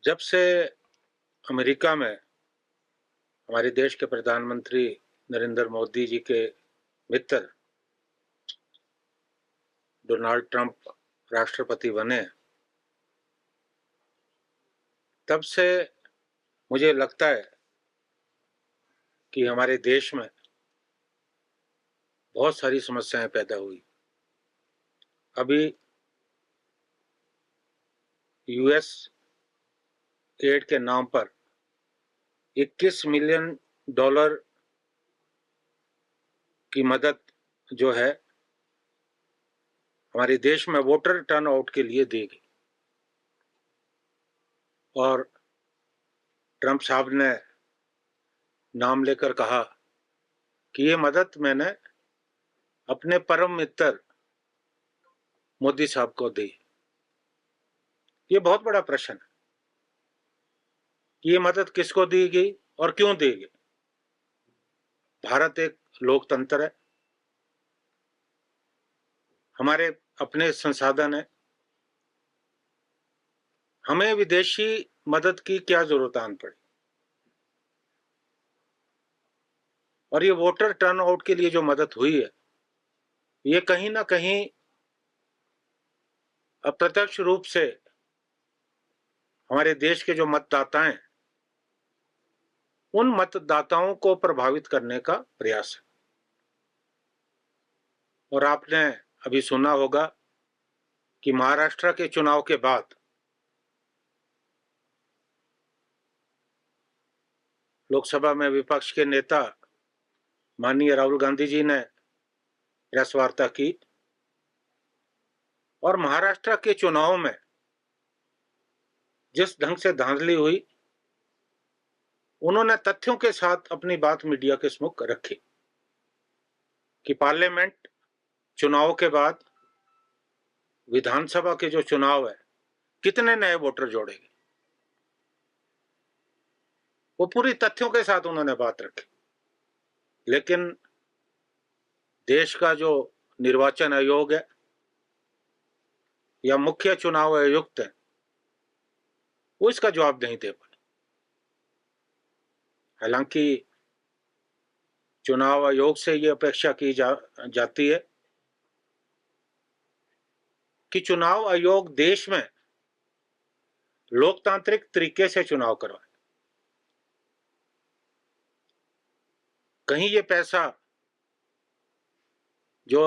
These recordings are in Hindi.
जब से अमेरिका में हमारे देश के प्रधानमंत्री नरेंद्र मोदी जी के मित्र डोनाल्ड ट्रंप राष्ट्रपति बने, तब से मुझे लगता है कि हमारे देश में बहुत सारी समस्याएं पैदा हुई। अभी यूएस एड के नाम पर 21 मिलियन डॉलर की मदद जो है हमारे देश में वोटर टर्नआउट के लिए दी गई और ट्रंप साहब ने नाम लेकर कहा कि ये मदद मैंने अपने परम मित्र मोदी साहब को दी। ये बहुत बड़ा प्रश्न है कि ये मदद किसको दी गई और क्यों दी गई। भारत एक लोकतंत्र है, हमारे अपने संसाधन है, हमें विदेशी मदद की क्या जरूरत आन पड़ी। और ये वोटर टर्नआउट के लिए जो मदद हुई है, ये कहीं ना कहीं अप्रत्यक्ष रूप से हमारे देश के जो मतदाता हैं, उन मतदाताओं को प्रभावित करने का प्रयास है। और आपने अभी सुना होगा कि महाराष्ट्र के चुनाव के बाद लोकसभा में विपक्ष के नेता माननीय राहुल गांधी जी ने प्रेस वार्ता की और महाराष्ट्र के चुनाव में जिस ढंग से धांधली हुई, उन्होंने तथ्यों के साथ अपनी बात मीडिया के सम्मुख रखी कि पार्लियामेंट चुनाव के बाद विधानसभा के जो चुनाव है, कितने नए वोटर जोड़ेंगे। वो पूरी तथ्यों के साथ उन्होंने बात रखी। लेकिन देश का जो निर्वाचन आयोग है या मुख्य चुनाव आयुक्त है, वो इसका जवाब नहीं दे पाए। हालांकि चुनाव आयोग से ये अपेक्षा की जाती है कि चुनाव आयोग देश में लोकतांत्रिक तरीके से चुनाव करवाए। कहीं ये पैसा जो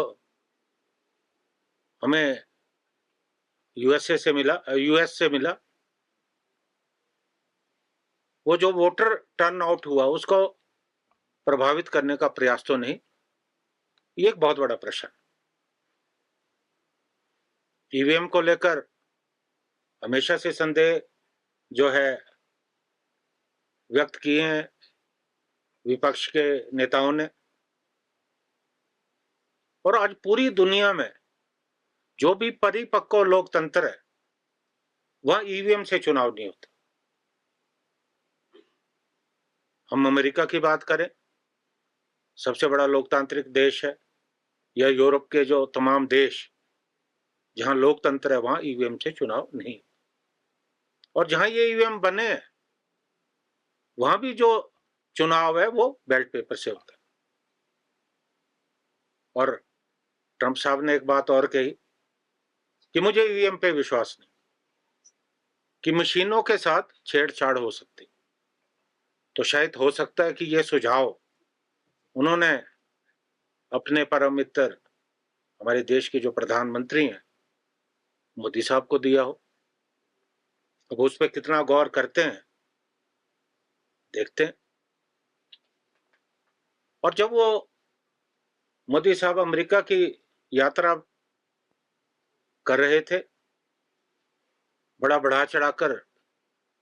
हमें यूएस से मिला, वो जो वोटर टर्नआउट हुआ उसको प्रभावित करने का प्रयास तो नहीं। ये एक बहुत बड़ा प्रश्न। ईवीएम को लेकर हमेशा से संदेह जो है व्यक्त किए हैं विपक्ष के नेताओं ने, और आज पूरी दुनिया में जो भी परिपक्व लोकतंत्र है, वह ईवीएम से चुनाव नहीं होता। हम अमेरिका की बात करें, सबसे बड़ा लोकतांत्रिक देश है, या यूरोप के जो तमाम देश जहां लोकतंत्र है, वहां ईवीएम से चुनाव नहीं। और जहां ये ईवीएम बने हैं, वहां भी जो चुनाव है वो बैलेट पेपर से होता है। और ट्रंप साहब ने एक बात और कही कि मुझे ईवीएम पे विश्वास नहीं, कि मशीनों के साथ छेड़छाड़ हो सकती। तो शायद हो सकता है कि यह सुझाव उन्होंने अपने परम मित्र हमारे देश के जो प्रधानमंत्री हैं मोदी साहब को दिया हो। अब उस पर कितना गौर करते हैं, देखते हैं। और जब वो मोदी साहब अमेरिका की यात्रा कर रहे थे, बड़ा बढ़ा चढ़ाकर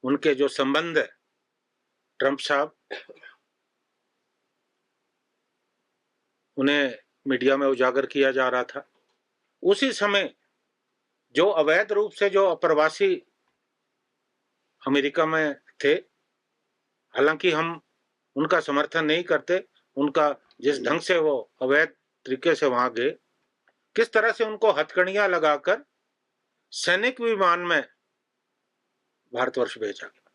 उनके जो संबंध है ट्रंप साहब, उन्हें मीडिया में उजागर किया जा रहा था। उसी समय जो अवैध रूप से जो अप्रवासी अमेरिका में थे, हालांकि हम उनका समर्थन नहीं करते, उनका जिस ढंग से वो अवैध तरीके से वहां गए, किस तरह से उनको हथकड़ियां लगाकर सैनिक विमान में भारतवर्ष भेजा गया।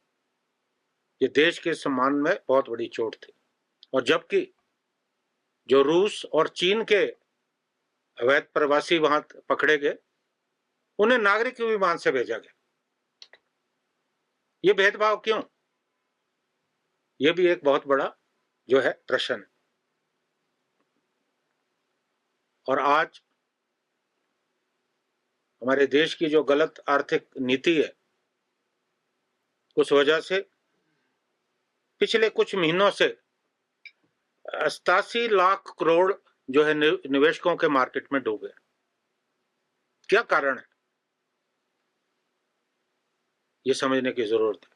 ये देश के सम्मान में बहुत बड़ी चोट थी। और जबकि जो रूस और चीन के अवैध प्रवासी वहां पकड़े गए, उन्हें नागरिक विमान से भेजा गया। ये भेदभाव क्यों? ये भी एक बहुत बड़ा जो है प्रश्न है। और आज हमारे देश की जो गलत आर्थिक नीति है, उस वजह से पिछले कुछ महीनों से 87 लाख करोड़ जो है निवेशकों के मार्केट में डूबे। क्या कारण है, ये समझने की जरूरत है।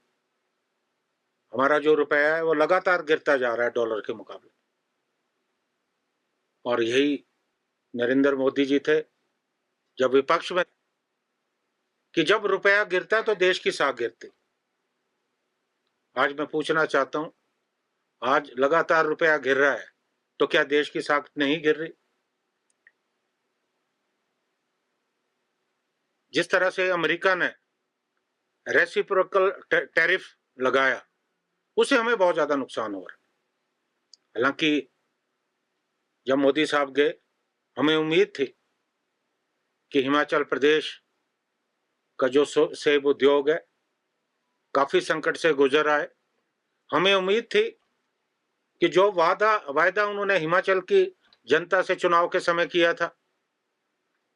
हमारा जो रुपया है वो लगातार गिरता जा रहा है डॉलर के मुकाबले। और यही नरेंद्र मोदी जी थे जब विपक्ष में, कि जब रुपया गिरता तो देश की साख गिरती। आज मैं पूछना चाहता हूं, आज लगातार रुपया गिर रहा है तो क्या देश की साख नहीं गिर रही? जिस तरह से अमेरिका ने रेसिप्रोकल टैरिफ लगाया, उससे हमें बहुत ज्यादा नुकसान हो रहा है। हालांकि जब मोदी साहब गए, हमें उम्मीद थी कि हिमाचल प्रदेश का जो सेब उद्योग है काफी संकट से गुजर आए। हमें उम्मीद थी कि जो वायदा उन्होंने हिमाचल की जनता से चुनाव के समय किया था,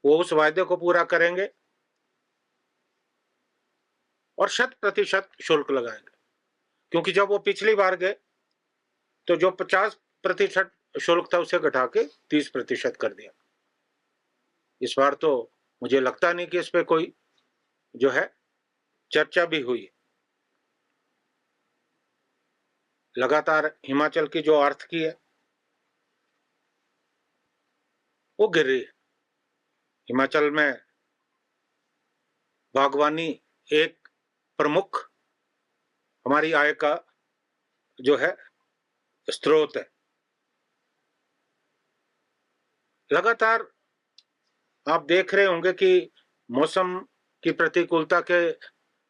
वो उस वायदे को पूरा करेंगे और 100% शुल्क लगाएंगे। क्योंकि जब वो पिछली बार गए तो जो 50% शुल्क था उसे घटा के 30% कर दिया। इस बार तो मुझे लगता नहीं कि इस पे कोई जो है चर्चा भी हुई। लगातार हिमाचल की जो आर्थिकी है वो गिर रही है। हिमाचल में बागवानी एक प्रमुख हमारी आय का जो है स्रोत है। लगातार आप देख रहे होंगे कि मौसम की प्रतिकूलता के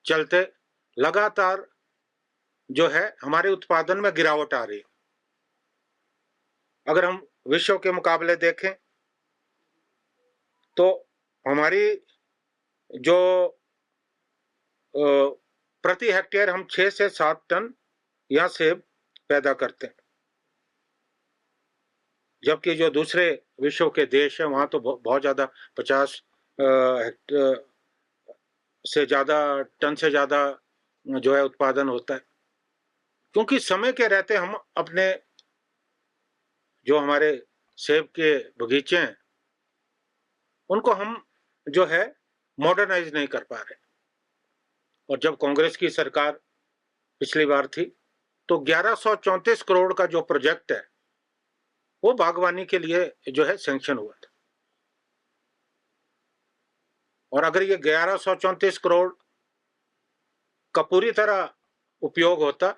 चलते लगातार जो है हमारे उत्पादन में गिरावट आ रही है। अगर हम विश्व के मुकाबले देखें तो हमारी जो प्रति हेक्टेयर हम 6 से 7 टन यहाँ सेब पैदा करते हैं, जबकि जो दूसरे विश्व के देश है वहां तो बहुत ज्यादा 50 से ज्यादा टन से ज्यादा जो है उत्पादन होता है। क्योंकि समय के रहते हम अपने जो हमारे सेब के बगीचे हैं उनको हम जो है मॉडर्नाइज नहीं कर पा रहे। और जब कांग्रेस की सरकार पिछली बार थी तो 1134 करोड़ का जो प्रोजेक्ट है वो बागवानी के लिए जो है सैंक्शन हुआ था। और अगर ये 1134 करोड़ का पूरी तरह उपयोग होता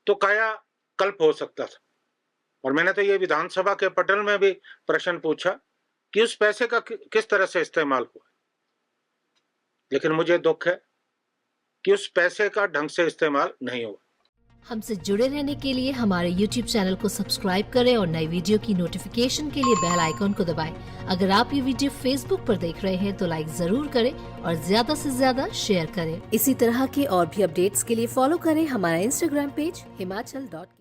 तो काया कल्प हो सकता था। और मैंने तो ये विधानसभा के पटल में भी प्रश्न पूछा कि उस पैसे का किस तरह से इस्तेमाल हुआ। लेकिन मुझे दुख है कि उस पैसे का ढंग से इस्तेमाल नहीं हुआ। हमसे जुड़े रहने के लिए हमारे YouTube चैनल को सब्सक्राइब करें और नई वीडियो की नोटिफिकेशन के लिए बेल आइकॉन को दबाएं। अगर आप ये वीडियो Facebook पर देख रहे हैं तो लाइक जरूर करें और ज्यादा से ज्यादा शेयर करें। इसी तरह के और भी अपडेट्स के लिए फॉलो करें हमारा Instagram पेज himachal.ke।